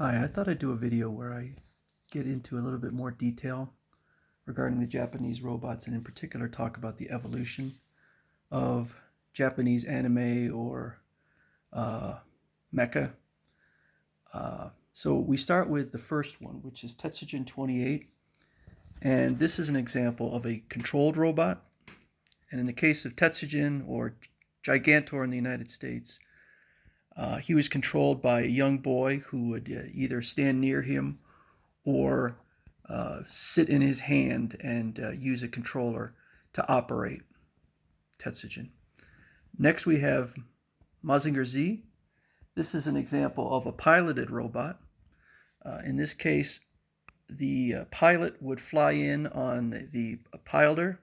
Hi, I thought I'd do a video where I get into a little bit more detail regarding the Japanese robots, and in particular talk about the evolution of Japanese anime or mecha. So we start with the first one, which is Tetsujin 28, and this is an example of a controlled robot. And in the case of Tetsujin, or Gigantor in the United States, he was controlled by a young boy who would either stand near him or sit in his hand and use a controller to operate Tetsujin. Next we have Mazinger Z. This is an example of a piloted robot. In this case, the pilot would fly in on the piloter.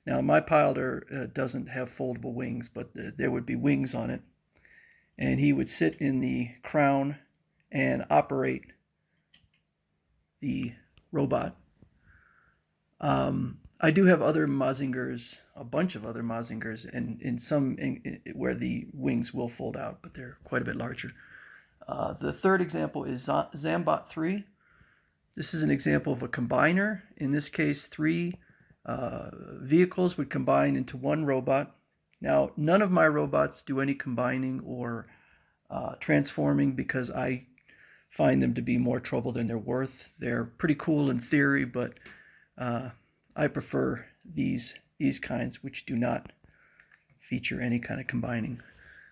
Now, my piloter doesn't have foldable wings, but there would be wings on it. And he would sit in the crown and operate the robot. I do have other Mazingers, a bunch of other Mazingers, and in some where the wings will fold out, but they're quite a bit larger. The third example is Zambot III. This is an example of a combiner. In this case, three vehicles would combine into one robot. Now, none of my robots do any combining or transforming because I find them to be more trouble than they're worth. They're pretty cool in theory, but I prefer these kinds which do not feature any kind of combining.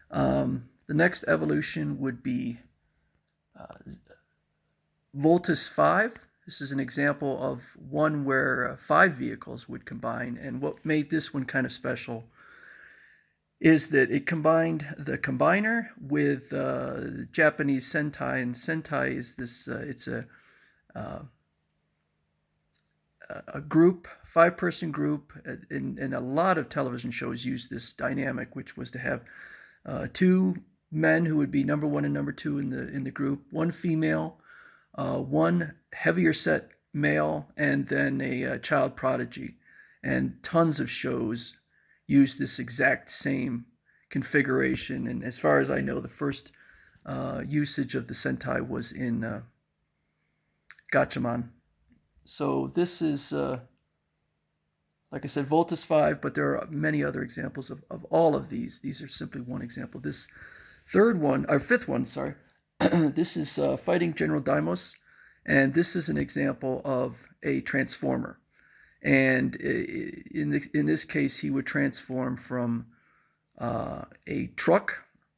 The next evolution would be Voltus V. This is an example of one where 5 vehicles would combine, and what made this one kind of special is that it combined the combiner with the Japanese sentai, and sentai is this, it's a group, 5-person group, and a lot of television shows use this dynamic, which was to have 2 men who would be number 1 and number 2 in the group, 1 female, 1 heavier set male, and then a child prodigy. And tons of shows use this exact same configuration. And as far as I know, the first usage of the Sentai was in Gatchaman. So this is, like I said, Voltus V, but there are many other examples of all of these. These are simply one example. This fifth one, sorry, this is Fighting General Daimos, and this is an example of a transformer. And in this case, he would transform from a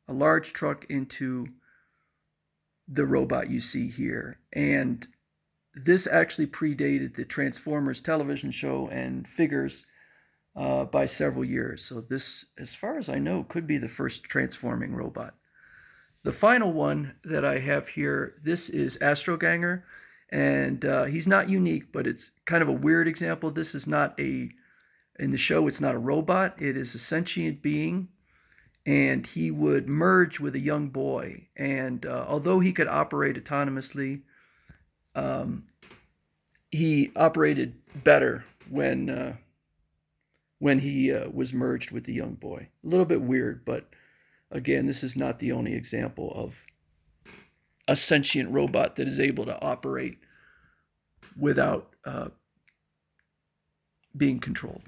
large truck, into the robot you see here. And this actually predated the Transformers television show and figures by several years. So this, as far as I know, could be the first transforming robot. The final one that I have here, this is Astroganger. And he's not unique, but it's kind of a weird example. This is not in the show, it's not a robot. It is a sentient being. And he would merge with a young boy. And although he could operate autonomously, he operated better when he was merged with the young boy. A little bit weird, but again, this is not the only example of a sentient robot that is able to operate without being controlled.